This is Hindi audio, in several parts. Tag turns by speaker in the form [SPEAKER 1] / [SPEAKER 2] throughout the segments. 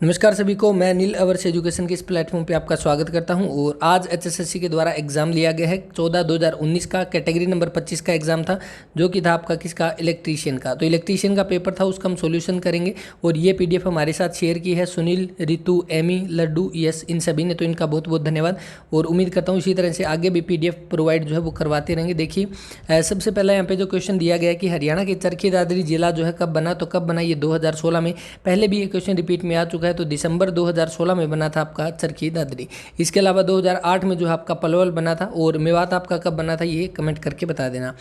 [SPEAKER 1] नमस्कार सभी को, मैं नील अवर्स एजुकेशन के इस प्लेटफॉर्म पे आपका स्वागत करता हूं। और आज एचएसएससी के द्वारा एग्ज़ाम लिया गया है 14/2019 का। कैटेगरी नंबर 25 का एग्ज़ाम था, जो कि था आपका किसका, इलेक्ट्रीशियन का। तो इलेक्ट्रीशियन का पेपर था, उसका हम सॉल्यूशन करेंगे। और ये पीडीएफ हमारे साथ शेयर की है सुनील, रितु, एमी, लड्डू, यस, इन सभी ने। तो इनका बहुत बहुत धन्यवाद। और उम्मीद करता हूँ इसी तरह से आगे भी पीडीएफ प्रोवाइड जो है वो करवाते रहेंगे। देखिए, सबसे पहले यहाँ पे जो क्वेश्चन दिया गया है कि हरियाणा के चरखी दादरी जिला जो है कब बना, तो कब बना, ये 2016 में। पहले भी ये क्वेश्चन रिपीट में आ चुका है, तो दिसंबर 2016 में बना था आपका चरखी दादरी। इसके अलावा 2008 में जो है आपका पलवल बना था। और मेवात आपका कब बना था, ये कमेंट करके बता देना।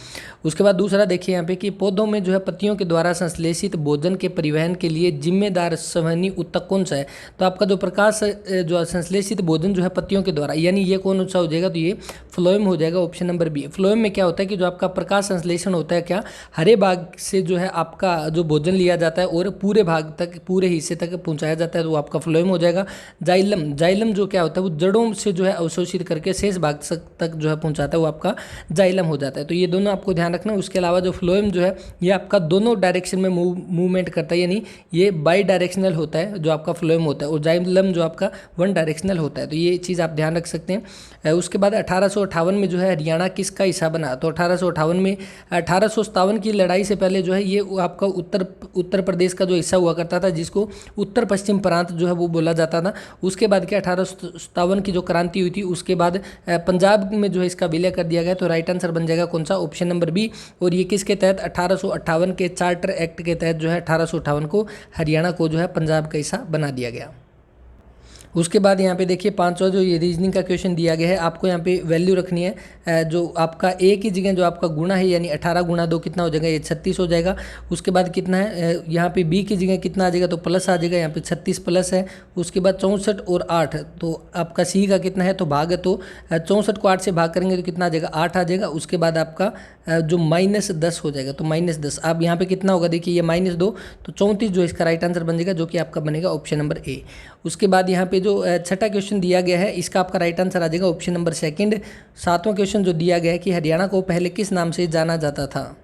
[SPEAKER 1] उसके बाद दूसरा देखिए यहाँ पे कि पौधों में जो है पत्तियों के द्वारा संश्लेषित भोजन के परिवहन के लिए जिम्मेदार संवहनी ऊतक कौन सा है। तो आपका जो प्रकाश जो संश्लेषित भोजन जो है पत्तियों के द्वारा, यानी ये कौन सा हो जाएगा, तो ये फ्लोएम हो जाएगा, ऑप्शन नंबर बी। फ्लोएम में क्या होता है कि जो आपका प्रकाश संश्लेषण होता है, क्या हरे भाग से जो है आपका जो भोजन लिया जाता है और पूरे भाग तक, पूरे हिस्से तक पहुंचाया जाता है, तो वो आपका फ्लोएम हो जाएगा। जाइलम जो क्या होता है, वो जड़ों से जो है अवशोषित करके शेष भाग तक जो है पहुंचाता है, वो आपका जाइलम हो जाता है। तो ये दोनों आपको ध्यान रखना है। उसके अलावा जो फ्लोएम जो है ये आपका दोनों डायरेक्शन में मूवमेंट करता है, यानी ये बाई डायरेक्शनल होता है जो आपका फ्लोएम होता है, और जाइलम जो आपका वन डायरेक्शनल होता है। तो ये चीज़ आप ध्यान रख सकते हैं। उसके बाद 1858 में जो है हरियाणा किसका हिस्सा बना, तो 1858 में 1857 की लड़ाई से पहले जो है ये आपका उत्तर प्रदेश का जो हिस्सा हुआ करता था, जिसको उत्तर पश्चिम प्रांत जो है वो बोला जाता था। उसके बाद क्या 1857 की जो क्रांति हुई थी, उसके बाद पंजाब में जो है इसका विलय कर दिया गया। तो राइट आंसर बन जाएगा कौन सा, ऑप्शन नंबर बी। और ये किसके तहत, 1858 के चार्टर एक्ट के तहत जो है 1858 को हरियाणा को जो है पंजाब का हिस्सा बना दिया गया। उसके बाद यहाँ पे देखिए पांचवा जो ये रीजनिंग का क्वेश्चन दिया गया है, आपको यहाँ पे वैल्यू रखनी है। जो आपका ए की जगह जो आपका गुणा है, यानी 18 गुणा 2 कितना हो जाएगा, ये 36 हो जाएगा। उसके बाद कितना है, यहाँ पे बी की जगह कितना आ जाएगा, तो प्लस आ जाएगा, यहाँ पे 36 प्लस है। उसके बाद 64 और 8, तो आपका सी का कितना है, तो भाग है, तो 64 को 8 से भाग करेंगे तो कितना आ जाएगा, 8 आ जाएगा। उसके बाद आपका जो -10 हो जाएगा, तो -10। अब यहाँ पे कितना होगा, देखिए ये -2, तो 34 जो इसका राइट आंसर बन जाएगा, जो कि आपका बनेगा ऑप्शन नंबर ए। उसके बाद यहाँ पे जो छठा क्वेश्चन दिया गया है, इसका आपका राइट आंसर आ जाएगा ऑप्शन नंबर सेकंड। सातवां क्वेश्चन जो दिया गया है कि हरियाणा को पहले किस नाम से जाना जाता था,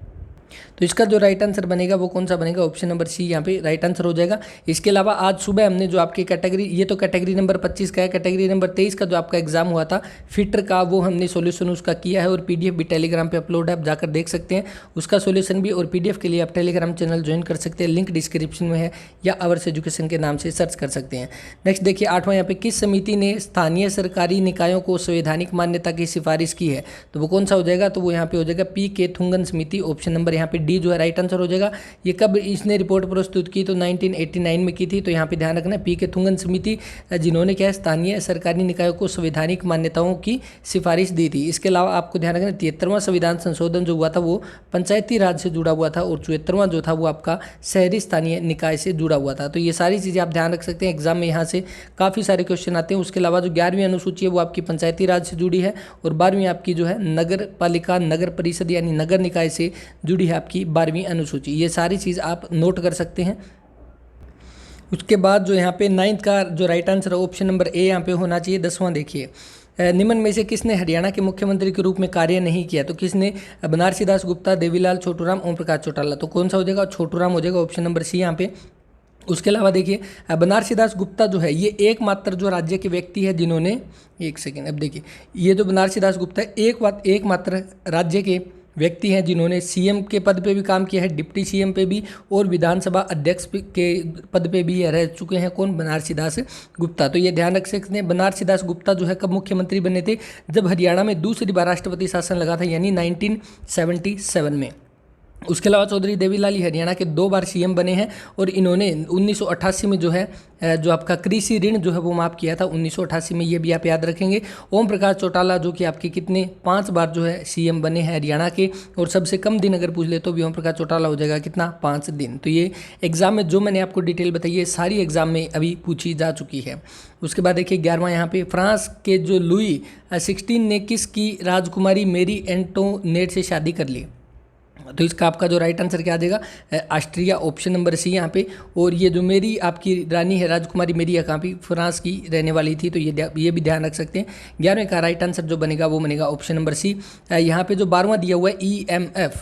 [SPEAKER 1] तो इसका जो राइट आंसर बनेगा वो कौन सा बनेगा, ऑप्शन नंबर सी यहाँ पे राइट आंसर हो जाएगा। इसके अलावा आज सुबह हमने जो आपकी कैटेगरी, ये तो कैटेगरी नंबर 25 का है, कैटेगरी नंबर 23 का जो आपका एग्जाम हुआ था फिटर का, वो हमने सॉल्यूशन उसका किया है। और पीडीएफ भी टेलीग्राम पे अपलोड है, आप जाकर देख सकते हैं उसका सॉल्यूशन भी। और पीडीएफ के लिए आप टेलीग्राम चैनल ज्वाइन कर सकते हैं, लिंक डिस्क्रिप्शन में है, या अवर्स एजुकेशन के नाम से सर्च कर सकते हैं। नेक्स्ट देखिए आठवां, यहाँ पे किस समिति ने स्थानीय सरकारी निकायों को संवैधानिक मान्यता की सिफारिश की है, तो वो कौन सा हो जाएगा, तो वो यहाँ पे हो जाएगा पी के थुंगन समिति, ऑप्शन नंबर यहाँ पे डी जो है राइट आंसर हो जाएगा। ये कब इसने रिपोर्ट प्रस्तुत की, तो 1989 में की थी। तो यहाँ पे ध्यान रखना, पी के थुंगन समिति जिन्होंने क्या स्थानीय सरकारी निकायों को संवैधानिक मान्यताओं की सिफारिश दी थी। इसके अलावा आपको ध्यान रखना 73वां संविधान संशोधन जो हुआ था वो पंचायती राज से जुड़ा हुआ था, और 74वां जो था वो आपका शहरी स्थानीय निकाय से जुड़ा हुआ था। तो ये सारी चीज़ें आप ध्यान रख सकते हैं, एग्जाम में यहाँ से काफ़ी सारे क्वेश्चन आते हैं। उसके अलावा जो 11वीं अनुसूची है वो आपकी पंचायती राज से जुड़ी है, और 12वीं आपकी जो है नगर पालिका नगर परिषद यानी नगर निकाय से जुड़ी है आपकी 12वीं अनुसूची। ये सारी चीज़ आप नोट कर सकते हैं। उसके बाद जो यहाँ पे 9th का जो राइट आंसर है ऑप्शन नंबर ए यहाँ पे होना चाहिए। 10वां देखिए, निम्न में से किसने हरियाणा के मुख्यमंत्री के रूप में कार्य नहीं किया, तो किसने, बनारसी दास गुप्ता, देवीलाल छोटूराम, ओम प्रकाश चौटाला। तो कौन सा हो जाएगा, छोटूराम हो जाएगा, ऑप्शन नंबर सी यहाँ पे। उसके अलावा देखिए बनारसी दास गुप्ता जो है ये एकमात्र जो राज्य के व्यक्ति है जिन्होंने, एक सेकेंड, अब देखिए ये जो बनारसी दास गुप्ता है एकमात्र राज्य के व्यक्ति हैं जिन्होंने सीएम के पद पे भी काम किया है, डिप्टी सीएम पे भी, और विधानसभा अध्यक्ष के पद पे भी रह चुके हैं। कौन, बनारसी दास गुप्ता। तो ये ध्यान रख सकते हैं, बनारसी दास गुप्ता जो है कब मुख्यमंत्री बने थे, जब हरियाणा में दूसरी बार राष्ट्रपति शासन लगा था, यानी 1977 में। उसके अलावा चौधरी देवीलाल हरियाणा के 2 बार सीएम बने हैं, और इन्होंने 1988 में जो है जो आपका कृषि ऋण जो है वो माफ़ किया था 1988 में, ये भी आप याद रखेंगे। ओम प्रकाश चौटाला जो कि आपके कितने 5 बार जो है सीएम बने हैं हरियाणा के, और सबसे कम दिन अगर पूछ ले तो भी ओम प्रकाश चौटाला हो जाएगा कितना, 5 दिन। तो ये एग्जाम में जो मैंने आपको डिटेल बताई है सारी एग्जाम में अभी पूछी जा चुकी है। उसके बाद देखिए 11वां यहाँ पे, फ्रांस के जो लुई 16 ने किसकी राजकुमारी मेरी एंटोनेट से शादी कर ली, तो इसका आपका जो राइट आंसर क्या आ जाएगा, ऑस्ट्रिया, ऑप्शन नंबर सी यहाँ पे। और ये जो मेरी आपकी रानी है राजकुमारी मेरी है कहाँ पे, फ्रांस की रहने वाली थी। तो ये भी ध्यान रख सकते हैं। 11वें का राइट आंसर जो बनेगा वो बनेगा ऑप्शन नंबर सी। यहाँ पे जो 12वां दिया हुआ है EMF,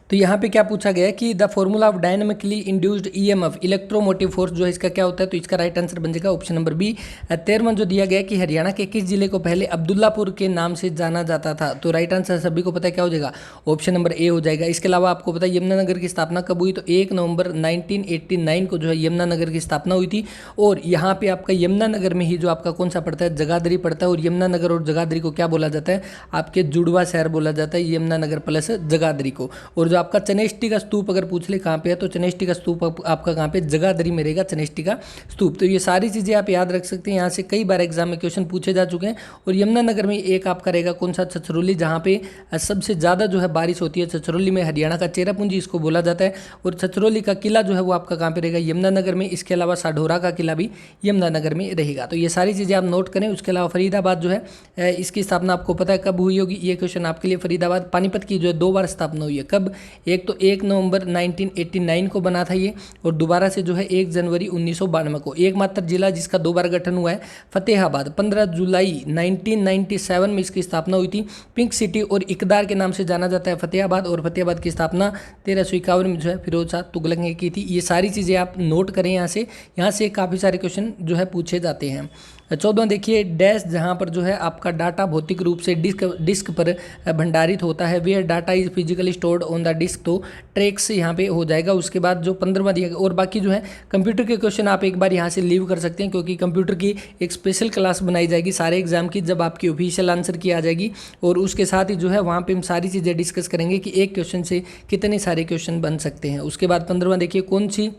[SPEAKER 1] तो यहाँ पे क्या पूछा गया है कि the formula of dynamically induced EMF electromotive force जो है इसका क्या होता है, तो इसका राइट आंसर बन जाएगा ऑप्शन नंबर बी। 13वां जो दिया गया है कि हरियाणा के किस जिले को पहले अब्दुल्लापुर के नाम से जाना जाता था, तो राइट आंसर सभी को पता है क्या हो जाएगा, ऑप्शन नंबर ए हो जाएगा। इसके अलावा आपको पता है यमुनानगर की स्थापना कब हुई, तो 1 नवंबर 1989 को जो है यमुनानगर की स्थापना हुई थी। और यहाँ पे आपका यमुनानगर में ही जो आपका कौन सा पड़ता है, जगाधरी पड़ता है। और यमुनानगर और जगाधरी को क्या बोला जाता है, आपके जुड़वा शहर बोला जाता है, यमुनानगर प्लस जगाधरी को। और जो आपका चनेष्टी का स्तूप अगर पूछ ले कहाँ पे है, तो चनेष्टी का स्तूप आपका कहाँ पे, जगाधरी में रहेगा चनेष्टी का स्तूप। तो ये सारी चीज़ें आप याद रख सकते हैं, यहाँ से कई बार एग्जाम में क्वेश्चन पूछे जा चुके हैं। और यमुनानगर में एक आपका रहेगा कौन सा, छछरौली, जहाँ पे सबसे ज़्यादा जो है बारिश होती है। छछरौली में हरियाणा का चेरापूंजी इसको बोला जाता है। और छछरौली का किला जो है वो आपका कहाँ पे रहेगा, यमुनानगर में। इसके अलावा साढौरा का किला भी यमुनानगर में रहेगा। तो ये सारी चीज़ें आप नोट करें। उसके अलावा फरीदाबाद जो है इसकी स्थापना आपको पता है कब हुई होगी, ये क्वेश्चन आपके लिए। फरीदाबाद पानीपत की जो है 2 बार स्थापना हुई है, कब, एक तो 1 नवंबर 1989 को बना था ये, और दोबारा से जो है 1 जनवरी 1992 को। एकमात्र जिला जिसका 2 बार गठन हुआ है फतेहाबाद, 15 जुलाई 1997 में इसकी स्थापना हुई थी। पिंक सिटी और इकदार के नाम से जाना जाता है फतेहाबाद, और फतेहाबाद की स्थापना 1351 में जो है फिरोज शाह तुगलक ने की थी। ये सारी चीज़ें आप नोट करें यहाँ से काफ़ी सारे क्वेश्चन जो है पूछे जाते हैं। 14वां देखिए, डैश जहाँ पर जो है आपका डाटा भौतिक रूप से डिस्क पर भंडारित होता है, where data is physically stored on the disk, तो ट्रैक्स यहाँ पे हो जाएगा। उसके बाद जो 15वां दिया गया, और बाकी जो है कंप्यूटर के क्वेश्चन आप एक बार यहाँ से लीव कर सकते हैं, क्योंकि कंप्यूटर की एक स्पेशल क्लास बनाई जाएगी सारे एग्जाम की, जब आपकी ऑफिशियल आंसर की आ जाएगी। और उसके साथ ही जो है वहाँ पर हम सारी चीज़ें डिस्कस करेंगे कि एक क्वेश्चन से कितने सारे क्वेश्चन बन सकते हैं। उसके बाद 15वां देखिए, कौन सी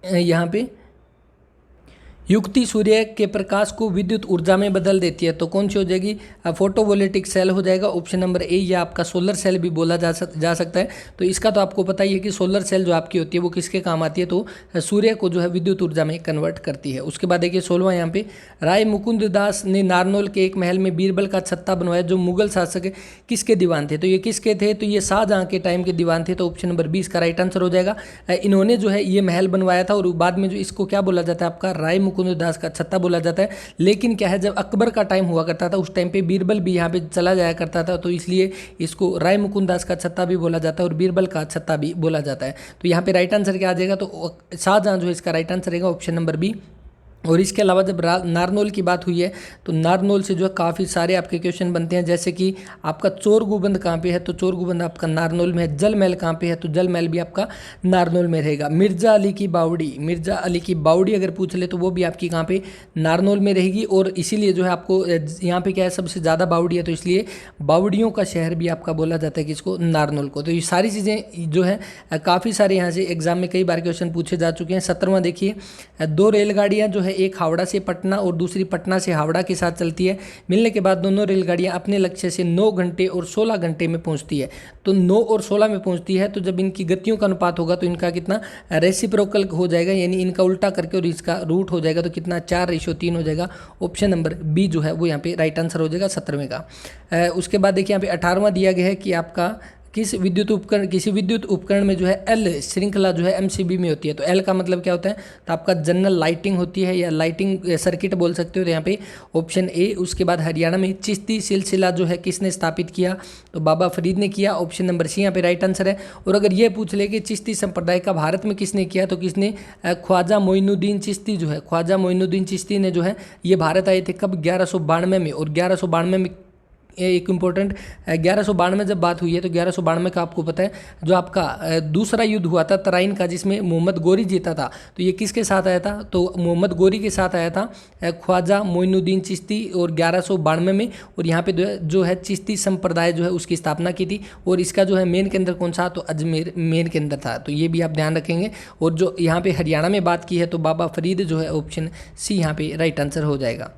[SPEAKER 1] यहाँ पे युक्ति सूर्य के प्रकाश को विद्युत ऊर्जा में बदल देती है, तो कौन सी हो जाएगी, फोटोवोल्टिक सेल हो जाएगा, ऑप्शन नंबर ए। या आपका सोलर सेल भी बोला जा सकता है। तो इसका तो आपको पता ही है कि सोलर सेल जो आपकी होती है वो किसके काम आती है, तो सूर्य को जो है विद्युत ऊर्जा में कन्वर्ट करती है। उसके बाद देखिए 16वां यहाँ पे, राय मुकुंद दास ने नारनौल के एक महल में बीरबल का छत्ता बनवाया जो मुगल शासक किसके दीवान थे, तो ये किसके थे, तो ये शाहजहां के टाइम के दीवान थे। तो ऑप्शन नंबर 20 का राइट आंसर हो जाएगा। इन्होंने जो है ये महल बनवाया था, और बाद में जो इसको क्या बोला जाता है, आपका राय मुकुंद दास का छत्ता बोला जाता है। लेकिन क्या है, जब अकबर का टाइम हुआ करता था उस टाइम पे बीरबल भी यहाँ पे चला जाया करता था, तो इसलिए इसको राय मुकुंद दास का छत्ता भी बोला जाता है और बीरबल का छत्ता भी बोला जाता है। तो यहाँ पे राइट आंसर क्या आ जाएगा, तो शाहजहां जो है इसका राइट आंसर रहेगा ऑप्शन नंबर बी। और इसके अलावा जब नारनौल की बात हुई है, तो नारनौल से जो है काफ़ी सारे आपके क्वेश्चन बनते हैं, जैसे कि आपका चोर गुबंद कहाँ पे है, तो चोर गुबंद आपका नारनौल में है। जल महल कहाँ पे है, तो जल महल भी आपका नारनौल में रहेगा। मिर्जा अली की बावड़ी अगर पूछ ले तो वो भी आपकी कहाँ पे, नारनौल में रहेगी। और इसीलिए जो है आपको यहाँ पे क्या है, सबसे ज़्यादा बावड़ी है, तो इसलिए बावड़ियों का शहर भी आपका बोला जाता है किसको, नारनौल को। तो ये सारी चीज़ें जो है काफ़ी सारे यहाँ से एग्जाम में कई बार क्वेश्चन पूछे जा चुके हैं। 17वां देखिए, 2 रेलगाड़ियाँ जो है, एक हावड़ा से पटना और दूसरी पटना से हावड़ा के साथ चलती है। मिलने के बाद दोनों रेलगाड़ियां अपने लक्ष्य से 9 घंटे और 16 घंटे में पहुंचती है। तो 9 और 16 में पहुंचती है, तो जब इनकी गतियों का अनुपात होगा तो इनका कितना, रेसिप्रोकल हो जाएगा, यानी इनका उल्टा करके और इसका रूट हो जाएगा, तो कितना, 4:3 हो जाएगा। ऑप्शन नंबर बी जो है वो यहाँ पे राइट आंसर हो जाएगा 17वें का। उसके बाद देखिए यहाँ पे 18वां दिया गया है कि आपका किसी विद्युत उपकरण में जो है एल श्रृंखला जो है एमसीबी में होती है। तो एल का मतलब क्या होता है, तो आपका जनरल लाइटिंग होती है, या लाइटिंग सर्किट बोल सकते हो, तो यहाँ पे ऑप्शन ए। उसके बाद हरियाणा में चिश्ती सिलसिला जो है किसने स्थापित किया, तो बाबा फरीद ने किया, ऑप्शन नंबर सी यहाँ पे राइट आंसर है। और अगर ये पूछ ले कि चिश्ती संप्रदाय का भारत में किसने किया, तो किसने, ख्वाजा मोइनुद्दीन चिश्ती जो है, ख्वाजा मोइनुद्दीन चिश्ती ने जो है ये भारत आए थे कब, 1192 में। और 1192 में एक इम्पोर्टेंट, 1192 में जब बात हुई है, तो 1192 का आपको पता है जो आपका दूसरा युद्ध हुआ था तराइन का, जिसमें मोहम्मद गोरी जीता था, तो ये किसके साथ आया था, तो मोहम्मद गोरी के साथ आया था ख्वाजा मोइनुद्दीन चिश्ती, और 1192 में। और यहाँ पे जो है चिश्ती संप्रदाय जो है उसकी स्थापना की थी। और इसका जो है मेन केंद्र कौन सा, तो अजमेर मेन केंद्र था, तो ये भी आप ध्यान रखेंगे। और जो यहाँ पे हरियाणा में बात की है, तो बाबा फरीद जो है ऑप्शन सी यहाँ पे राइट आंसर हो जाएगा।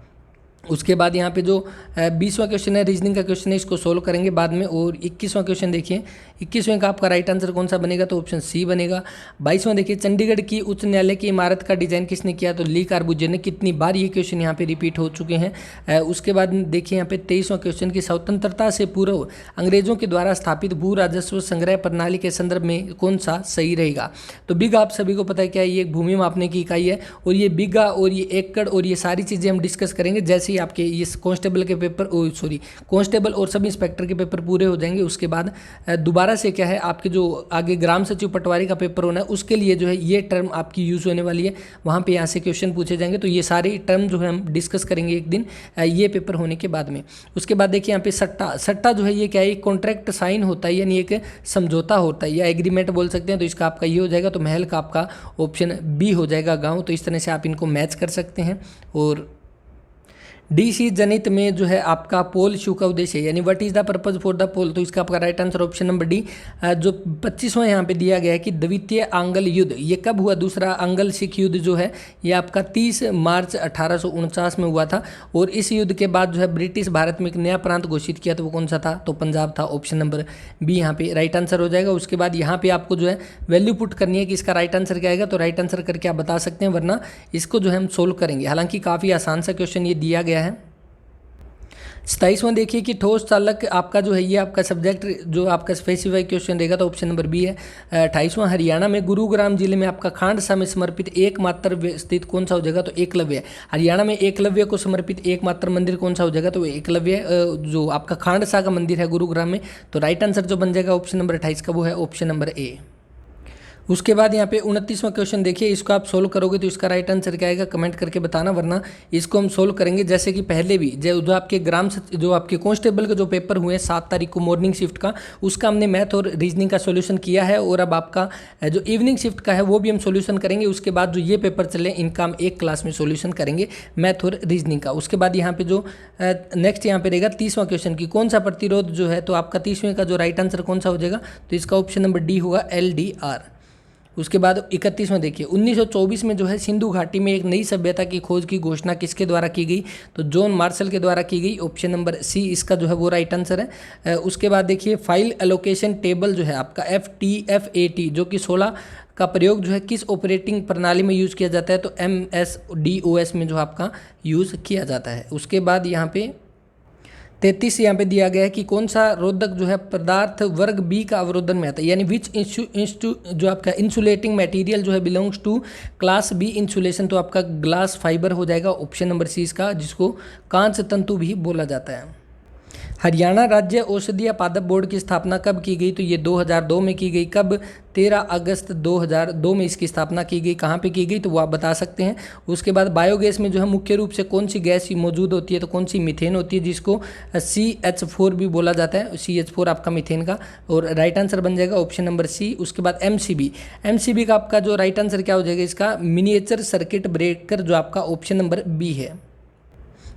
[SPEAKER 1] उसके बाद यहाँ पे जो 20वां क्वेश्चन है, रीजनिंग का क्वेश्चन है, इसको सोल्व करेंगे बाद में। और 21वां क्वेश्चन देखिए, 21वें का आपका राइट आंसर कौन सा बनेगा, तो ऑप्शन सी बनेगा। 22वां देखिए, चंडीगढ़ की उच्च न्यायालय की इमारत का डिजाइन किसने किया, तो ली कार्बूजियर ने। कितनी बार ये क्वेश्चन यहाँ पे रिपीट हो चुके हैं। उसके बाद देखिए यहाँ पे 23वां क्वेश्चन की, स्वतंत्रता से पूर्व अंग्रेजों के द्वारा स्थापित भू राजस्व संग्रह प्रणाली के संदर्भ में कौन सा सही रहेगा, तो बिग आप सभी को पता है क्या है, ये एक भूमि मापने की इकाई है। और ये बिगा और ये एकड़ और ये सारी चीज़ें हम डिस्कस करेंगे जैसे ही आपके ये कांस्टेबल के पेपर कांस्टेबल और सब इंस्पेक्टर के पेपर पूरे हो जाएंगे। उसके बाद दोबारा दोबारा से क्या है आपके जो आगे ग्राम सचिव पटवारी का पेपर होना है उसके लिए जो है ये टर्म आपकी यूज़ होने वाली है, वहाँ पे यहाँ से क्वेश्चन पूछे जाएंगे। तो ये सारे टर्म जो है हम डिस्कस करेंगे एक दिन ये पेपर होने के बाद में। उसके बाद देखिए यहाँ पे सट्टा जो है ये क्या है, एक कॉन्ट्रैक्ट साइन होता है, यानी एक समझौता होता है या एग्रीमेंट बोल सकते हैं। तो इसका आपका ये हो जाएगा, तो महल का आपका ऑप्शन बी हो जाएगा गाँव। तो इस तरह से आप इनको मैच कर सकते हैं। और डीसी जनित में जो है आपका पोल शू का उद्देश्य है, यानी what is the purpose for the poll. तो इसका आपका right answer option number D. जो 25वां यहाँ पे दिया गया है कि द्वितीय आंग्ल युद्ध ये कब हुआ, दूसरा आंग्ल सिख युद्ध जो है ये आपका 30 मार्च 1849 में हुआ था। और इस युद्ध के बाद जो है ब्रिटिश भारत में एक नया प्रांत घोषित किया, तो वो कौन सा था, तो पंजाब था। ऑप्शन नंबर बी यहाँ पे राइट आंसर हो जाएगा। उसके बाद यहाँ पे आपको जो है वैल्यू पुट करनी है कि इसका राइट आंसर क्या आएगा, तो राइट आंसर करके आप बता सकते हैं, वरना इसको जो है हम सोल्व करेंगे। हालांकि काफ़ी आसान सा क्वेश्चन ये दिया गया है। 27वां देखिए कि ठोस चालक आपका जो है ये आपका सब्जेक्ट जो आपका स्पेसिफाई क्वेश्चन रहेगा, तो ऑप्शन नंबर बी है। 28वां हरियाणा में गुरुग्राम जिले में आपका खांडसा में समर्पित एकमात्र स्थित कौन सा हो जाएगा, तो एकलव्य है। हरियाणा में एकलव्य को समर्पित एकमात्र मंदिर कौन सा हो जाएगा, तो एकलव्य जो आपका खांडसा का मंदिर है गुरुग्राम में। तो राइट आंसर जो बन जाएगा ऑप्शन नंबर 28 का वो है ऑप्शन नंबर ए। उसके बाद यहाँ पे 29वां क्वेश्चन देखिए, इसको आप सोल्व करोगे तो इसका राइट आंसर क्या आएगा कमेंट करके बताना, वरना इसको हम सोल्व करेंगे जैसे कि पहले भी जो आपके जो आपके कांस्टेबल के जो पेपर हुए 7 तारीख को मॉर्निंग शिफ्ट का, उसका हमने मैथ और रीजनिंग का सोल्यूशन किया है। और अब आपका जो इवनिंग शिफ्ट का है वो भी हम सोल्यूशन करेंगे। उसके बाद जो ये पेपर चले इनका हम एक क्लास में सोल्यूशन करेंगे मैथ और रीजनिंग का। उसके बाद यहाँ पे जो नेक्स्ट यहाँ पे रहेगा 30वां क्वेश्चन की कौन सा प्रतिरोध जो है, तो आपका 30वें का जो राइट आंसर कौन सा हो जाएगा, तो इसका ऑप्शन नंबर डी होगा LDR। उसके बाद 31वां देखिए 1924 में जो है सिंधु घाटी में एक नई सभ्यता की खोज की घोषणा किसके द्वारा की गई, तो जॉन मार्शल के द्वारा की गई। ऑप्शन नंबर सी इसका जो है वो राइट आंसर है। उसके बाद देखिए फाइल एलोकेशन टेबल जो है आपका FTFAT जो कि 16 का प्रयोग जो है किस ऑपरेटिंग प्रणाली में यूज़ किया जाता है, तो MS-DOS में जो आपका यूज़ किया जाता है। उसके बाद यहाँ पे 33 यहाँ पे दिया गया है कि कौन सा रोधक जो है पदार्थ वर्ग बी का अवरोधन में आता है, यानी विच जो आपका इंसुलेटिंग मटेरियल जो है belongs to class B insulation, तो आपका ग्लास फाइबर हो जाएगा ऑप्शन नंबर सी इसका, जिसको कांच तंतु भी बोला जाता है। हरियाणा राज्य औषधीय पादप बोर्ड की स्थापना कब की गई, तो ये 2002 में की गई। कब, 13 अगस्त 2002 में इसकी स्थापना की गई। कहाँ पे की गई, तो वो आप बता सकते हैं। उसके बाद बायोगैस में जो है मुख्य रूप से कौन सी गैस मौजूद होती है, तो कौन सी मीथेन होती है, जिसको CH4 भी बोला जाता है। CH4 आपका मीथेन का, और राइट आंसर बन जाएगा ऑप्शन नंबर सी। उसके बाद MCB का आपका जो राइट आंसर क्या हो जाएगा, इसका मिनिएचर सर्किट ब्रेकर जो आपका ऑप्शन नंबर बी है।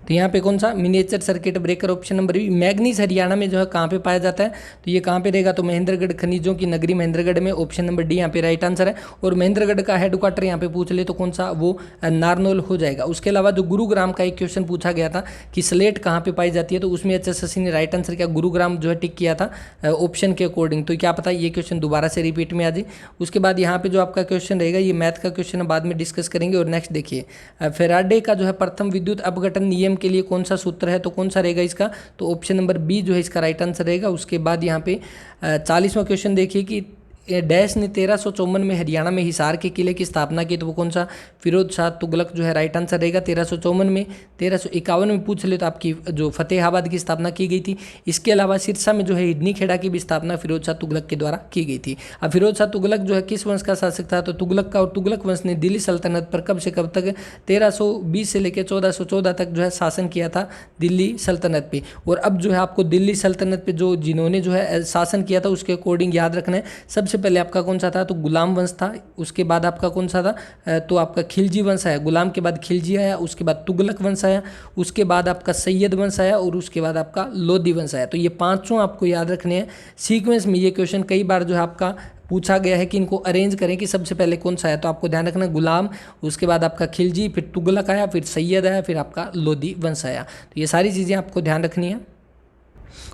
[SPEAKER 1] तो यहाँ पे कौन सा, miniature circuit breaker option number B. Manganese Haryana में जो है कहाँ पे पाया जाता है, तो ये कहाँ पे रहेगा, तो महेंद्रगढ़ खनिजों की नगरी महेंद्रगढ़ में, ऑप्शन नंबर डी यहाँ पे राइट आंसर है। और महेंद्रगढ़ का हेडक्वार्टर यहाँ पे पूछ ले तो कौन सा, वो नारनौल हो जाएगा। उसके अलावा जो गुरुग्राम का एक क्वेश्चन पूछा गया था कि स्लेट कहाँ पे पाई जाती है, तो उसमें HSSC ने राइट आंसर क्या गुरुग्राम जो है टिक किया था ऑप्शन के अकॉर्डिंग। तो क्या पता ये क्वेश्चन दोबारा से रिपीट में आ जाए। उसके बाद यहाँ पे जो आपका क्वेश्चन रहेगा ये मैथ का क्वेश्चन बाद में डिस्कस करेंगे। और नेक्स्ट देखिए फेराडे का जो है प्रथम विद्युत अपघटन नियम के लिए कौन सा सूत्र है, तो कौन सा रहेगा इसका, तो ऑप्शन नंबर बी जो है इसका राइट आंसर रहेगा। उसके बाद यहाँ पे 40वां क्वेश्चन देखिए कि डैश ने 1354 में हरियाणा में हिसार के किले की स्थापना की, तो वो कौन सा, फिरोज शाह तुगलक जो है राइट आंसर रहेगा। 1354 में, 1351 में पूछ ले तो आपकी जो फतेहाबाद की स्थापना की गई थी। इसके अलावा सिरसा में जो है हिरनी खेड़ा की भी स्थापना फिरोज शाह तुगलक के द्वारा की गई थी। अब फिरोज शाह तुगलक जो है किस वंश का शासक था, तो तुगलक का, और तुगलक वंश ने दिल्ली सल्तनत पर कब से कब तक, 1320 से लेकर 1414 तक जो है शासन किया था दिल्ली सल्तनत पे। और अब जो है आपको दिल्ली सल्तनत पे जो जिन्होंने जो है शासन किया था उसके अकॉर्डिंग याद रखना है। सबसे पहले आपका कौन सा था, तो गुलाम वंश था। उसके बाद आपका कौन सा था, तो आपका खिलजी वंश आया। गुलाम के बाद खिलजी आया, उसके बाद तुगलक वंश आया, उसके बाद आपका सैयद वंश आया, और उसके बाद आपका लोधी वंश आया। तो ये पांचों आपको याद रखने हैं सीक्वेंस में। ये क्वेश्चन कई बार जो है आपका पूछा गया है कि इनको अरेंज करें कि सबसे पहले कौन सा आया, तो आपको ध्यान रखना गुलाम, उसके बाद आपका खिलजी, फिर तुगलक आया, फिर सैयद आया, फिर आपका लोधी वंश आया। तो ये सारी चीज़ें आपको ध्यान रखनी है।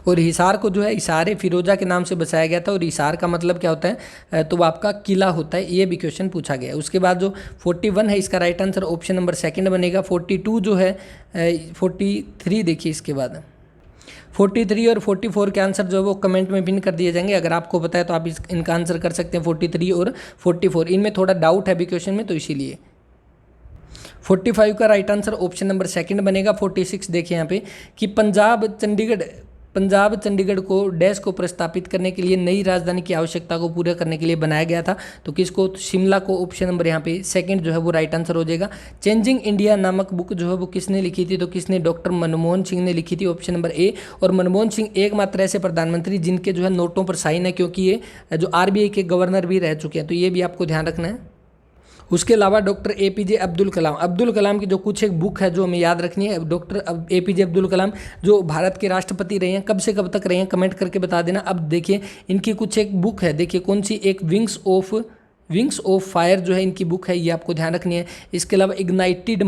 [SPEAKER 1] और हिसार को जो है हिसार फिरोजा के नाम से बसाया गया था। और हिसार का मतलब क्या होता है, तो वो आपका किला होता है। ये भी क्वेश्चन पूछा गया है। उसके बाद जो 41 है इसका right answer option number second बनेगा। 42 जो है 43 देखिए, इसके बाद 43 और 44 के आंसर जो है वो कमेंट में पिन कर दिए जाएंगे। अगर आपको पता है तो आप इनका आंसर कर सकते हैं 43 और 44। इनमें थोड़ा डाउट है अभी क्वेश्चन में, तो इसीलिए 45 का right answer option number second बनेगा। 46 देखिए यहाँ पे कि पंजाब चंडीगढ़ पंजाब चंडीगढ़ को डैश को प्रस्तापित करने के लिए नई राजधानी की आवश्यकता को पूरा करने के लिए बनाया गया था। तो किसको? तो शिमला को। ऑप्शन नंबर यहाँ पे सेकंड जो है वो राइट आंसर हो जाएगा। चेंजिंग इंडिया नामक बुक जो है वो किसने लिखी थी? तो किसने? डॉक्टर मनमोहन सिंह ने लिखी थी। Option number A. और मनमोहन सिंह एकमात्र ऐसे प्रधानमंत्री जिनके जो है नोटों पर साइन है, क्योंकि ये जो आरबीआई के गवर्नर भी रह चुके हैं, तो ये भी आपको ध्यान रखना है। उसके अलावा डॉक्टर एपीजे अब्दुल कलाम की जो कुछ एक बुक है जो हमें याद रखनी है। डॉक्टर एपीजे अब्दुल कलाम जो भारत के राष्ट्रपति रहे हैं, कब से कब तक रहे हैं, कमेंट करके बता देना। अब देखिए इनकी कुछ एक बुक है, देखिए कौन सी? एक विंग्स ऑफ फायर जो है इनकी बुक है, ये आपको ध्यान रखनी है। इसके अलावा इग्नाइटेड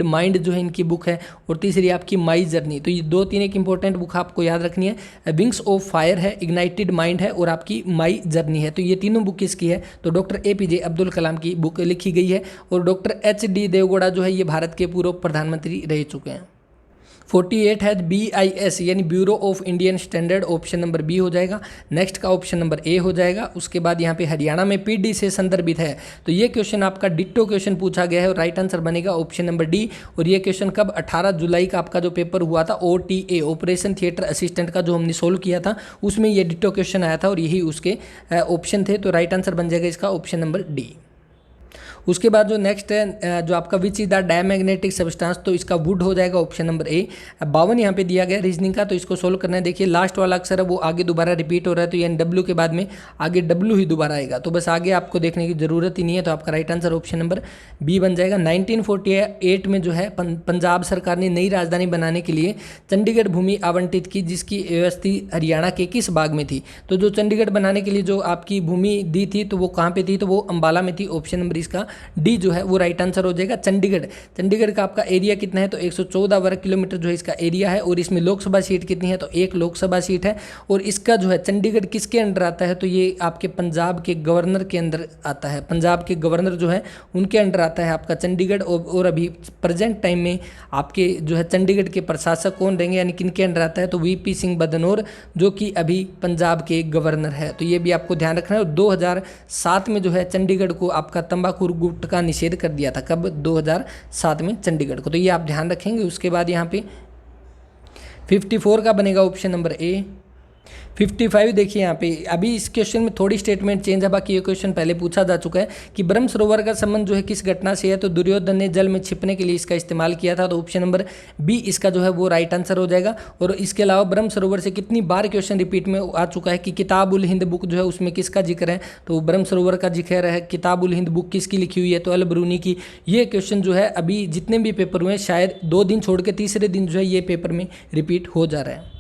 [SPEAKER 1] माइंड जो है इनकी बुक है। और तीसरी आपकी माई जर्नी। तो ये 2-3 एक इंपॉर्टेंट बुक आपको याद रखनी है। विंग्स ऑफ फायर है, इग्नाइटेड माइंड है और आपकी माई जर्नी है। तो ये तीनों बुक किसकी है? तो डॉक्टर एपीजे अब्दुल कलाम की बुक लिखी गई है। और डॉक्टर एच.डी. देवगौड़ा जो है ये भारत के पूर्व प्रधानमंत्री रह चुके हैं। 48 है BIS यानी bureau of Indian standard. Option number B हो जाएगा। नेक्स्ट का ऑप्शन नंबर ए हो जाएगा। उसके बाद यहाँ पे हरियाणा में PD से संदर्भित है। तो ये क्वेश्चन आपका डिट्टो क्वेश्चन पूछा गया है और राइट आंसर बनेगा ऑप्शन नंबर डी। और ये क्वेश्चन कब? 18 जुलाई का आपका जो पेपर हुआ था OTA ऑपरेशन थिएटर असिस्टेंट का, जो हमने सोल्व किया था, उसमें ये डिट्टो क्वेश्चन आया था और यही उसके ऑप्शन थे। तो राइट आंसर बन जाएगा इसका ऑप्शन नंबर डी। उसके बाद जो नेक्स्ट है जो आपका which is the diamagnetic substance, तो इसका वुड हो जाएगा ऑप्शन नंबर ए। 52 यहाँ पे दिया गया रीजनिंग का, तो इसको सोल्व करना है। देखिए लास्ट वाला अक्षर है वो आगे दोबारा रिपीट हो रहा है, तो यानी W के बाद में आगे W ही दोबारा आएगा। तो बस आगे आपको देखने की जरूरत ही नहीं है। तो आपका right answer option number B बन जाएगा। 1948 में जो है पंजाब सरकार ने नई राजधानी बनाने के लिए चंडीगढ़ भूमि आवंटित की, जिसकी व्यवस्था हरियाणा के किस भाग में थी? तो जो चंडीगढ़ बनाने के लिए जो आपकी भूमि दी थी, तो वो कहाँ पे थी? तो वो अंबाला में थी। ऑप्शन नंबर इसका डी जो है वो राइट आंसर हो जाएगा। चंडीगढ़ का आपका एरिया कितना है? तो 114 वर्ग किलोमीटर जो है इसका एरिया है। और इसमें लोकसभा सीट कितनी है? तो 1 लोकसभा सीट है। और इसका जो है चंडीगढ़ किसके अंडर आता है? तो ये आपके पंजाब के गवर्नर के अंदर आता है। पंजाब के गवर्नर जो है उनके अंडर आता है आपका चंडीगढ़। और अभी प्रेजेंट टाइम में आपके जो है चंडीगढ़ के प्रशासक कौन रहेंगे, यानी किनके अंडर आता है? तो VP सिंह बदनौर, जो कि अभी पंजाब के गवर्नर है। तो ये भी आपको ध्यान रखना है। और 2007 में जो है चंडीगढ़ को आपका तंबाकू गुटखा निषेध कर दिया था। कब? 2007 में चंडीगढ़ को। तो ये आप ध्यान रखेंगे। उसके बाद यहाँ पे 54 का बनेगा ऑप्शन नंबर ए। 55 देखिए यहाँ पे अभी इस क्वेश्चन में थोड़ी स्टेटमेंट चेंज है, बाकी ये क्वेश्चन पहले पूछा जा चुका है कि ब्रह्म सरोवर का संबंध जो है किस घटना से है? तो दुर्योधन ने जल में छिपने के लिए इसका इस्तेमाल किया था। तो ऑप्शन नंबर बी इसका जो है वो राइट आंसर हो जाएगा। और इसके अलावा ब्रह्म सरोवर से कितनी बार क्वेश्चन रिपीट में आ चुका है कि किताब उल हिंद बुक जो है उसमें किसका जिक्र है? तो ब्रह्म सरोवर का जिक्र है। किताब उल हिंद बुक किसकी लिखी हुई है? तो अल बरूनी की। ये क्वेश्चन जो है अभी जितने भी पेपर हुए शायद 2 दिन छोड़ के तीसरे दिन जो है ये पेपर में रिपीट हो जा रहा है।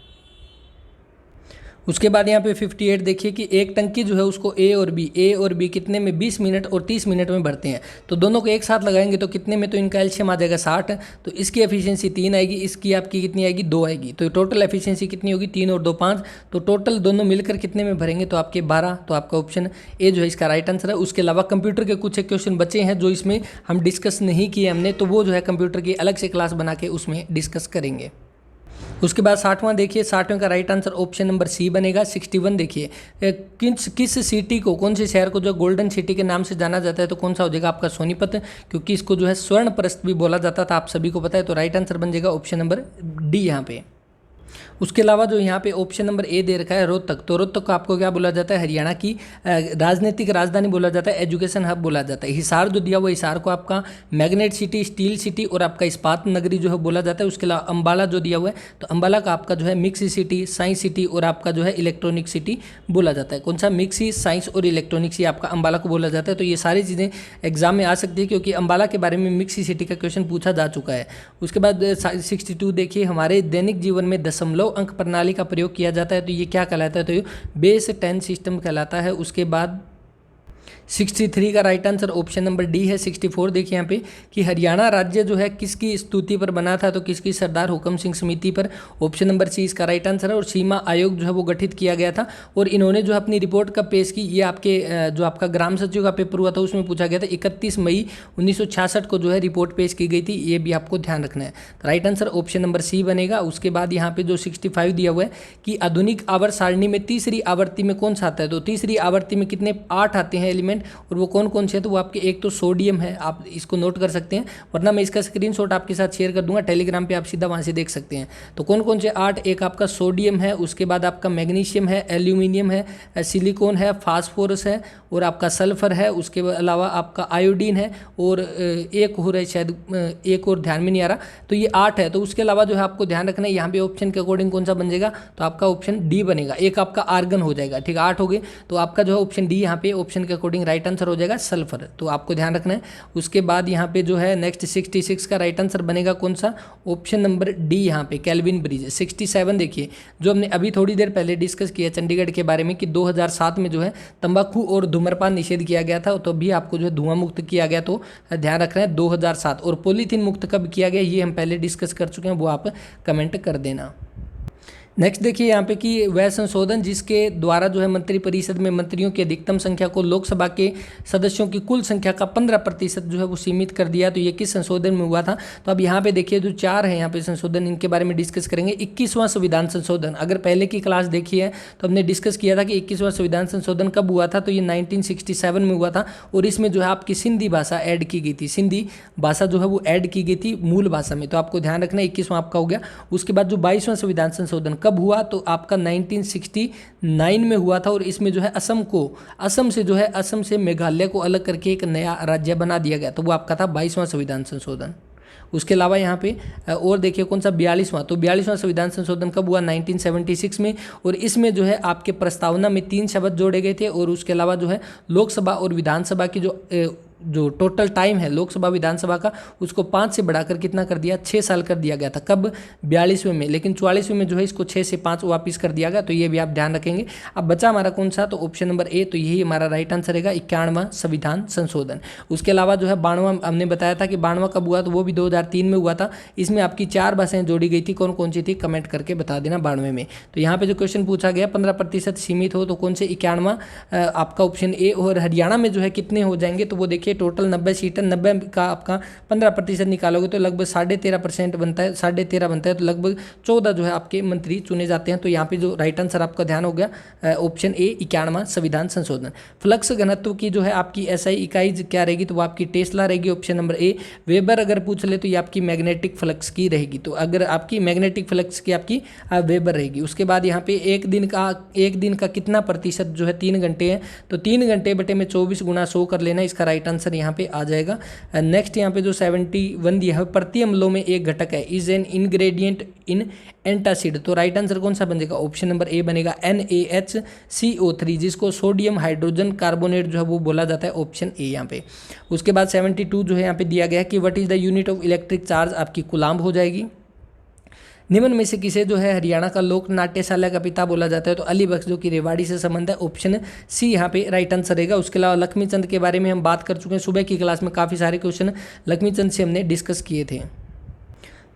[SPEAKER 1] उसके बाद यहाँ पे 58 देखिए कि एक टंकी जो है उसको ए और बी कितने में? 20 मिनट और 30 मिनट में भरते हैं। तो दोनों को एक साथ लगाएंगे तो कितने में? तो इनका एलसीएम आ जाएगा 60। तो इसकी एफिशिएंसी 3 आएगी, इसकी आपकी कितनी आएगी? 2 आएगी। तो टोटल एफिशिएंसी कितनी होगी? 3 और 2 5। तो टोटल दोनों मिलकर कितने में भरेंगे? तो आपके 12। तो आपका ऑप्शन ए जो है इसका राइट आंसर है। उसके अलावा कंप्यूटर के कुछ एक क्वेश्चन बचे हैं जो इसमें हम डिस्कस नहीं किए हमने, तो वो जो है कंप्यूटर की अलग से क्लास बना के उसमें डिस्कस करेंगे। उसके बाद 60वां देखिए, 60वें का right answer option number C बनेगा। 61 देखिए किस सिटी को, कौन से शहर को जो गोल्डन सिटी के नाम से जाना जाता है? तो कौन सा हो जाएगा आपका? सोनीपत, क्योंकि इसको जो है स्वर्ण प्रस्थ भी बोला जाता था, आप सभी को पता है। तो राइट आंसर बन जाएगा ऑप्शन नंबर डी यहाँ पे। उसके अलावा जो यहाँ पे ऑप्शन नंबर ए दे रखा है रोहतक, तो रोहतक को आपको क्या बोला जाता है? हरियाणा की राजनीतिक राजधानी बोला जाता है, एजुकेशन हब बोला जाता है। हिसार जो दिया हुआ हिसार को आपका मैग्नेट सिटी, स्टील सिटी और आपका इस्पात नगरी जो है बोला जाता है। उसके अलावा अम्बाला जो दिया हुआ है, तो अम्बाला का आपका जो है मिक्सी सिटी, साइंस सिटी और आपका जो है इलेक्ट्रॉनिक सिटी बोला जाता है। कौन सा? मिक्सी, साइंस और इलेक्ट्रॉनिक्स, ये आपका अम्बाला को बोला जाता है। तो ये सारी चीज़ें एग्जाम में आ सकती है क्योंकि अम्बाला के बारे में मिक्सी सिटी का क्वेश्चन पूछा जा चुका है। उसके बाद 62 देखिए, हमारे दैनिक जीवन में दशमलव अंक प्रणाली का प्रयोग किया जाता है, तो ये क्या कहलाता है? तो ये बेस 10 सिस्टम कहलाता है। उसके बाद 63 का right answer option number D है। 64 देखिए यहाँ पे कि हरियाणा राज्य जो है किसकी स्तुति पर बना था? तो किसकी? सरदार हुकम सिंह समिति पर। ऑप्शन नंबर सी इसका राइट आंसर है। और सीमा आयोग जो है वो गठित किया गया था और इन्होंने जो अपनी रिपोर्ट कब पेश की? ये आपके जो आपका ग्राम सचिव का पेपर हुआ था उसमें पूछा गया था। 31 मई 1966 को जो है रिपोर्ट पेश की गई थी, ये भी आपको ध्यान रखना है। तो right answer option number C बनेगा। उसके बाद यहाँ पे जो 65 दिया हुआ है कि आधुनिक आवर्त सारणी में तीसरी आवृत्ति में कौन सा आता है? तो तीसरी आवृत्ति में कितने 8 आते हैं एलिमेंट, और वो कौन कौन से हैं, तो वो आपके एक तो सोडियम है, आप इसको नोट कर सकते हैं, वरना मैं इसका स्क्रीनशॉट आपके साथ शेयर कर दूंगा टेलीग्राम पे, आप सीधा वहाँ से देख सकते हैं। तो कौन कौन से 8, एक आपका सोडियम है, उसके बाद आपका मैग्नीशियम है, एल्यूमिनियम है, सिलिकॉन है, फास्फोरस है, और आपका सल्फर है, उसके अलावा आपका आयोडीन है, और एक हो रहा है शायद, एक और ध्यान में नहीं आ रहा, तो ये 8 है। तो उसके अलावा जो है आपको ध्यान रखना है यहाँ पे ऑप्शन के अकॉर्डिंग कौन सा बन जाएगा, तो आपका ऑप्शन डी बनेगा, एक आपका आर्गन हो जाएगा, ठीक है, 8 हो गए, तो आपका जो है ऑप्शन डी यहाँ पे ऑप्शन के अकॉर्डिंग राइट आंसर हो जाएगा सल्फर, तो आपको ध्यान रखना है। उसके बाद यहाँ पे जो है नेक्स्ट 66 का राइट आंसर बनेगा कौन सा, ऑप्शन नंबर डी यहाँ पे केल्विन ब्रिज। 67 देखिए, जो हमने अभी थोड़ी देर पहले डिस्कस किया चंडीगढ़ के बारे में कि 2007 में जो है तंबाकू और धूम्रपान निषेध किया गया था, तो भी आपको जो है धुआं मुक्त किया गया, तो ध्यान रखना है 2007। और पॉलीथीन मुक्त कब किया गया ये हम पहले डिस्कस कर चुके हैं, वो आप कमेंट कर देना। नेक्स्ट देखिए यहाँ पे कि वह संशोधन जिसके द्वारा जो है मंत्रिपरिषद में मंत्रियों की अधिकतम संख्या को लोकसभा के सदस्यों की कुल संख्या का 15% जो है वो सीमित कर दिया, तो ये किस संशोधन में हुआ था। तो अब यहाँ पे देखिए जो 4 है यहाँ पे संशोधन, इनके बारे में डिस्कस करेंगे। 21वां संविधान संशोधन, अगर पहले की क्लास देखी है तो हमने डिस्कस किया था कि 21वां संविधान संशोधन कब हुआ था, तो ये 1967 में हुआ था, और इसमें जो है आपकी सिंधी भाषा ऐड की गई थी, सिंधी भाषा जो है वो ऐड की गई थी मूल भाषा में, तो आपको ध्यान रखना 21वां आपका हो गया। उसके बाद जो 22वां संविधान संशोधन कब हुआ, तो आपका 1969 में हुआ था, और इसमें जो है असम से मेघालय को अलग करके एक नया राज्य बना दिया गया, तो वो आपका था 22वां संविधान संशोधन। उसके अलावा यहाँ पे और देखिए कौन सा 42वां, तो 42वां संविधान संशोधन कब हुआ, 1976 में, और इसमें जो है आपके प्रस्तावना में 3 शब्द जोड़े गए थे, और उसके अलावा जो है लोकसभा और विधानसभा की जो टोटल टाइम है लोकसभा विधानसभा का, उसको 5 से बढ़ाकर कितना कर दिया, 6 साल कर दिया गया था, कब 42वें में, लेकिन 44वें में जो है इसको 6 से 5 वापस कर दिया गया, तो ये भी आप ध्यान रखेंगे। अब बचा हमारा कौन सा, तो ऑप्शन नंबर ए, तो यही हमारा राइट आंसर रहेगा 91वां संविधान संशोधन। उसके अलावा जो है 92वां हमने बताया था कि 92वां कब हुआ, तो वो भी 2003 में हुआ था, इसमें आपकी 4 भाषाएं जोड़ी गई थी, कौन कौन सी थी कमेंट करके बता देना 92 में। तो यहाँ पे जो क्वेश्चन पूछा गया 15% सीमित हो, तो कौन से 91वां आपका ऑप्शन ए, और हरियाणा में जो है कितने हो जाएंगे, तो वो देखिए टोटल 90 सीट, 90 का आपका 15% निकालोगे तो लगभग 13.5% बनता है, 13.5 बनता है, तो लगभग 14 जो है आपके मंत्री चुने जाते हैं। तो यहाँ पे जो राइट आंसर आपका ध्यान हो गया ऑप्शन ए 91वां संविधान संशोधन। फ्लक्स घनत्व की जो है आपकी एसआई इकाई क्या रहेगी, तो वो आपकी टेस्ला रहेगी, ऑप्शन नंबर ए। वेबर अगर पूछ ले तो ये आपकी मैग्नेटिक फ्लक्स की रहेगी, तो अगर आपकी मैग्नेटिक फ्लक्स की आपकी वेबर रहेगी। उसके बाद यहाँ पे एक दिन का कितना प्रतिशत जो है 3 घंटे है, तो 3 घंटे बटे में 24 गुणा 100 कर लेना, इसका राइट आंसर यहाँ पे आ जाएगा। नेक्स्ट यहाँ पे जो 71 दिया है, प्रति अम्लों में एक घटक है, is an ingredient in antacid, तो राइट आंसर कौन सा बनेगा, ऑप्शन नंबर ए बनेगा NaHCO3, जिसको सोडियम हाइड्रोजन कार्बोनेट जो है वो बोला जाता है, ऑप्शन ए यहाँ पे। उसके बाद 72 जो है यहाँ पे दिया गया है कि what is the unit of electric charge, आपकी कुलाम्ब हो जाएगी। निम्न में से किसे जो है हरियाणा का लोक नाट्यशाला का पिता बोला जाता है, तो अली बख्श जो कि रेवाड़ी से संबंध है, ऑप्शन सी यहाँ पे राइट आंसर रहेगा। उसके अलावा लक्ष्मीचंद के बारे में हम बात कर चुके हैं, सुबह की क्लास में काफ़ी सारे क्वेश्चन लक्ष्मीचंद से हमने डिस्कस किए थे।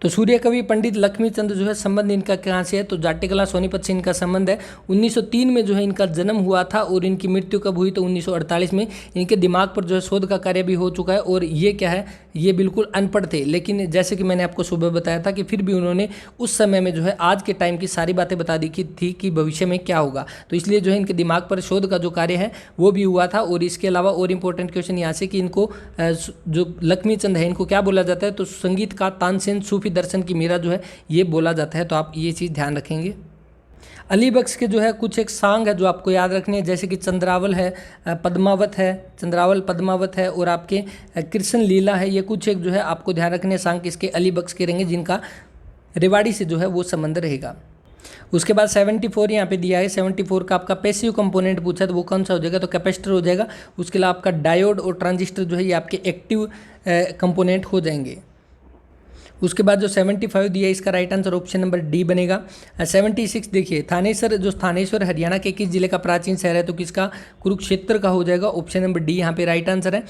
[SPEAKER 1] तो सूर्य कवि पंडित लक्ष्मीचंद जो है संबंध इनका कहाँ से है, तो जाटेकला सोनीपत से इनका संबंध है। 1903 में जो है इनका जन्म हुआ था, और इनकी मृत्यु कब हुई, तो 1948 में। इनके दिमाग पर जो है शोध का कार्य भी हो चुका है, और ये क्या है, ये बिल्कुल अनपढ़ थे, लेकिन जैसे कि मैंने आपको सुबह बताया था कि फिर भी उन्होंने उस समय में जो है आज के टाइम की सारी बातें बता दी थी कि भविष्य में क्या होगा, तो इसलिए जो है इनके दिमाग पर शोध का जो कार्य है वो भी हुआ था। और इसके अलावा और इम्पोर्टेंट क्वेश्चन यहाँ से कि इनको जो लक्ष्मीचंद है इनको क्या बोला जाता है, तो संगीत का तानसेन, सूफी दर्शन की मीरा जो है ये बोला जाता है, तो आप ये चीज़ ध्यान रखेंगे। अली बख्श के जो है कुछ एक सॉन्ग है जो आपको याद रखने हैं, जैसे कि चंद्रावल है, पद्मावत है, चंद्रावल पद्मावत है, और आपके कृष्ण लीला है, ये कुछ एक जो है आपको ध्यान रखने सॉन्ग किसके, अली बख्श के रहेंगे, जिनका रेवाड़ी से जो है वो संबंध रहेगा। उसके बाद 74 यहाँ पे दिया है, 74 का आपका पैसिव कंपोनेंट पूछा है, तो वो कौन सा हो जाएगा, तो कैपेसिटर हो जाएगा। उसके अलावा आपका डायोड और ट्रांजिस्टर जो है ये आपके एक्टिव कंपोनेंट हो जाएंगे। उसके बाद जो 75 दिया है इसका right answer option number D बनेगा। 76 देखिए थानेश्वर हरियाणा के किस जिले का प्राचीन शहर है, तो किसका, कुरुक्षेत्र का हो जाएगा, ऑप्शन नंबर डी यहाँ पे राइट आंसर है।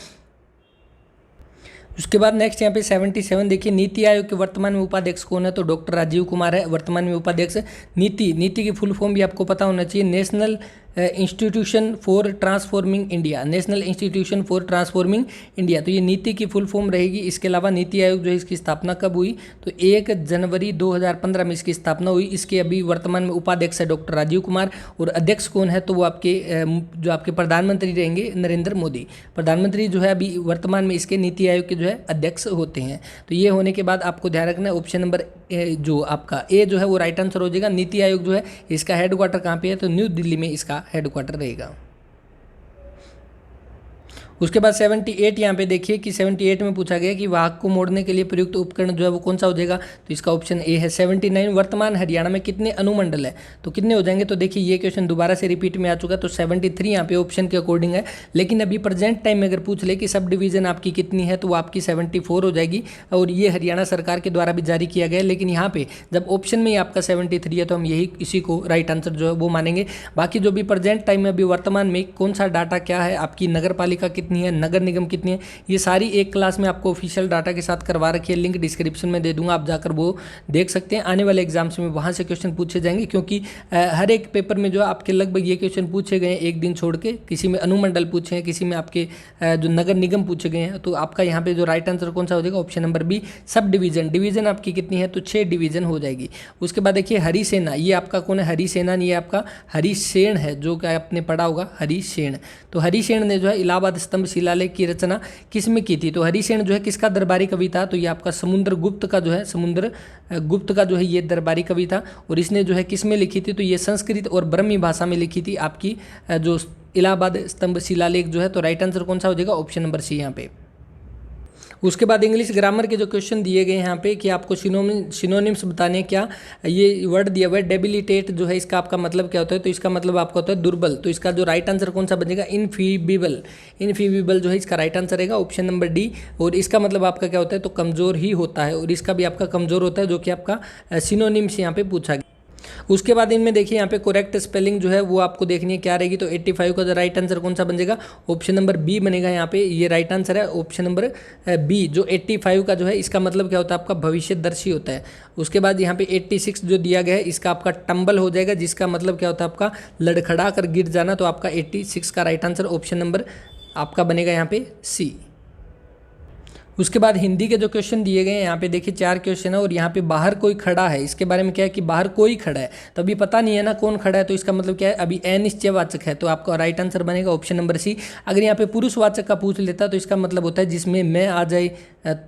[SPEAKER 1] उसके बाद नेक्स्ट यहाँ पे 77 देखिए, नीति आयोग के वर्तमान में उपाध्यक्ष कौन है, तो डॉक्टर राजीव कुमार है वर्तमान में उपाध्यक्ष। नीति की फुल फॉर्म भी आपको पता होना चाहिए, national institution for transforming India, national institution for transforming India. तो ये नीति की फुल फॉर्म रहेगी। इसके अलावा नीति आयोग जो है इसकी स्थापना कब हुई, तो 1 जनवरी 2015 में इसकी स्थापना हुई। इसके अभी वर्तमान में उपाध्यक्ष है डॉक्टर राजीव कुमार, और अध्यक्ष कौन है, तो वो जो आपके प्रधानमंत्री रहेंगे नरेंद्र मोदी। प्रधानमंत्री जो है अभी वर्तमान में इसके नीति आयोग के जो है अध्यक्ष होते हैं। तो ये होने के बाद आपको ध्यान रखना है ऑप्शन नंबर जो आपका ए जो है वो राइट आंसर हो जाएगा। नीति आयोग जो है इसका हेडक्वार्टर कहाँ पे है, तो न्यू दिल्ली में इसका हेडक्वार्टर रहेगा। उसके बाद 78 यहाँ पे देखिए कि 78 में पूछा गया कि वाहक को मोड़ने के लिए प्रयुक्त उपकरण जो है वो कौन सा हो जाएगा, तो इसका ऑप्शन ए है। 79 वर्तमान हरियाणा में कितने अनुमंडल है, तो कितने हो जाएंगे, तो देखिए ये क्वेश्चन दोबारा से रिपीट में आ चुका है। तो 73 यहाँ पे ऑप्शन के अकॉर्डिंग है, लेकिन अभी प्रेजेंट टाइम में अगर पूछ ले कि सब डिवीजन आपकी कितनी है, तो वो आपकी 74 हो जाएगी, और ये हरियाणा सरकार के द्वारा भी जारी किया गया है। लेकिन यहाँ पे जब ऑप्शन में ही आपका 73 है तो हम यही इसी को राइट आंसर जो है वो मानेंगे। बाकी जो भी प्रेजेंट टाइम में अभी वर्तमान में कौन सा डाटा क्या है, आपकी नगर पालिका कितनी है, नगर निगम कितनी है, ये सारी एक क्लास में आपको ऑफिशियल डाटा के साथ करवा रखी है। लिंक डिस्क्रिप्शन में दे दूंगा, आप जाकर वो देख सकते हैं। आने वाले एग्जाम्स में वहाँ से क्वेश्चन पूछे जाएंगे, क्योंकि हर एक पेपर में जो आपके लगभग ये क्वेश्चन पूछे गए हैं एक दिन छोड़ के। किसी में अनुमंडल पूछे हैं, किसी में आपके जो नगर निगम पूछे गए हैं। तो आपका यहाँ पे जो राइट आंसर कौन सा हो जाएगा, option number B subdivision. Division आपकी कितनी है, तो 6 डिवीजन हो जाएगी। उसके बाद देखिए हरिसेना, ये आपका कौन है, हरिसेना, ये आपका हरिसेन है, जो कि आपने पढ़ा होगा हरिसेन। तो हरिसेन ने जो है इलाहाबाद स्तंभ शिलालेख की रचना किस में की थी, तो हरिसेन जो है किसका दरबारी कवि था, तो ये आपका समुद्र गुप्त का जो है, समुद्र गुप्त का जो है ये दरबारी कवि था। और इसने जो है किस में लिखी थी, तो ये संस्कृत और ब्रह्मी भाषा में लिखी थी आपकी जो इलाहाबाद स्तंभ शिलालेख जो है। तो राइट आंसर कौन सा हो जाएगा, ऑप्शन नंबर सी यहाँ पे। उसके बाद इंग्लिश ग्रामर के जो क्वेश्चन दिए गए हैं यहाँ पे कि आपको सिनोनिम्स बताने, क्या ये वर्ड दिया हुआ है डेबिलिटेट जो है इसका आपका मतलब क्या होता है, तो इसका मतलब आपका होता है दुर्बल। तो इसका जो राइट आंसर कौन सा बनेगा, इनफीबिबल। इनफीबिबल जो है इसका राइट आंसर रहेगा ऑप्शन नंबर डी। और इसका मतलब आपका क्या होता है, तो कमज़ोर ही होता है, और इसका भी आपका कमज़ोर होता है, जो कि आपका सिनोनिम्स यहाँ पे पूछा गया। उसके बाद इनमें देखिए यहाँ पे करेक्ट स्पेलिंग जो है वो आपको देखनी है क्या रहेगी, तो 85 का जो राइट आंसर कौन सा बन जाएगा, ऑप्शन नंबर बी बनेगा। यहाँ पे ये राइट आंसर है ऑप्शन नंबर बी। जो 85 का जो है इसका मतलब क्या होता है, आपका भविष्यदर्शी होता है। उसके बाद यहाँ पे 86 जो दिया गया है इसका आपका टंबल हो जाएगा, जिसका मतलब क्या होता है, आपका लड़खड़ा कर गिर जाना। तो आपका 86 का राइट आंसर ऑप्शन नंबर आपका बनेगा यहाँ पे सी। उसके बाद हिंदी के जो क्वेश्चन दिए गए हैं यहाँ पे देखिए 4 क्वेश्चन है, और यहाँ पे बाहर कोई खड़ा है, इसके बारे में क्या है कि बाहर कोई खड़ा है, तो अभी पता नहीं है ना कौन खड़ा है, तो इसका मतलब क्या है, अभी अनिश्चयवाचक है। तो आपका राइट आंसर बनेगा ऑप्शन नंबर सी। अगर यहाँ पे पुरुषवाचक का पूछ लेता तो इसका मतलब होता है जिसमें मैं आ जाए,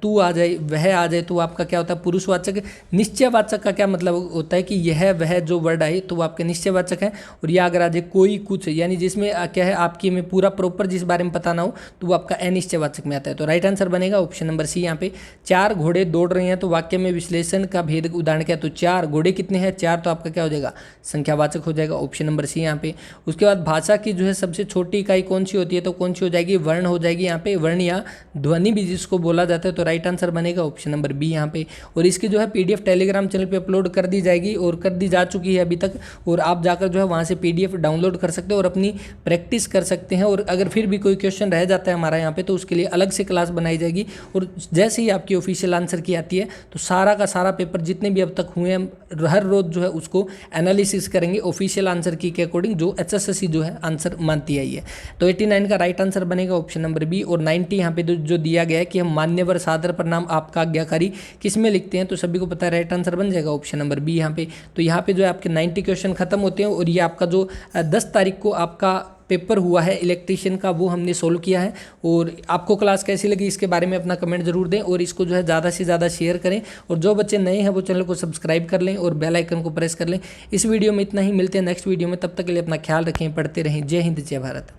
[SPEAKER 1] तू आ जाए, वह आ जाए, तो आपका क्या होता है पुरुषवाचक। निश्चयवाचक का क्या मतलब होता है कि यह वह जो वर्ड आए तो वो आपके निश्चयवाचक है। और यह अगर आ जाए कोई कुछ, यानी जिसमें क्या है आपकी में पूरा प्रॉपर जिस बारे में पता ना हो, तो वो आपका अनिश्चयवाचक में आता है। तो राइट आंसर बनेगा ऑप्शन नंबर सी। यहाँ पे 4 घोड़े दौड़ रहे हैं, तो वाक्य में विश्लेषण का भेद उदाहरण क्या है, तो 4 घोड़े कितने हैं, 4, तो आपका क्या हो जाएगा संख्यावाचक हो जाएगा ऑप्शन नंबर सी यहाँ पे। उसके बाद भाषा की जो है सबसे छोटी इकाई कौन सी होती है, तो कौन सी हो जाएगी, वर्ण हो जाएगी यहाँ पे, वर्ण या ध्वनि भी जिसको बोला जाता है। तो राइट आंसर बनेगा ऑप्शन नंबर बी यहाँ पे। और इसकी जो है पीडीएफ टेलीग्राम चैनल पे अपलोड कर दी जाएगी, और कर दी जा चुकी है अभी तक, और आप जाकर जो है वहाँ से पीडीएफ डाउनलोड कर सकते हो और अपनी प्रैक्टिस कर सकते हैं। और अगर फिर भी कोई क्वेश्चन रह जाता है हमारा यहाँ पे, तो उसके लिए अलग से क्लास बनाई जाएगी। और जैसे ही आपकी ऑफिशियल आंसर की आती है, तो सारा का सारा पेपर जितने भी अब तक हुए हैं हर रोज जो है उसको एनालिसिस करेंगे ऑफिशियल आंसर की के अकॉर्डिंग, जो एचएसएससी जो है आंसर मानती आई है। तो 89 का राइट आंसर बनेगा ऑप्शन नंबर बी। और 90 यहाँ पे जो दिया गया है कि हम मान्यवर सादर प्रणाम आपका आज्ञाकारी किस में लिखते हैं, तो सभी को पता है राइट आंसर बन जाएगा ऑप्शन नंबर बी यहाँ पे। तो यहाँ पे जो है आपके 90 क्वेश्चन खत्म होते हैं। और ये आपका जो 10 तारीख को आपका पेपर हुआ है इलेक्ट्रीशियन का, वो हमने सोल्व किया है। और आपको क्लास कैसी लगी इसके बारे में अपना कमेंट जरूर दें, और इसको जो है ज़्यादा से ज़्यादा शेयर करें। और जो बच्चे नए हैं वो चैनल को सब्सक्राइब कर लें और बेल आइकन को प्रेस कर लें। इस वीडियो में इतना ही, मिलते हैं नेक्स्ट वीडियो में, तब तक के लिए अपना ख्याल रखें, पढ़ते रहें। जय हिंद, जय भारत।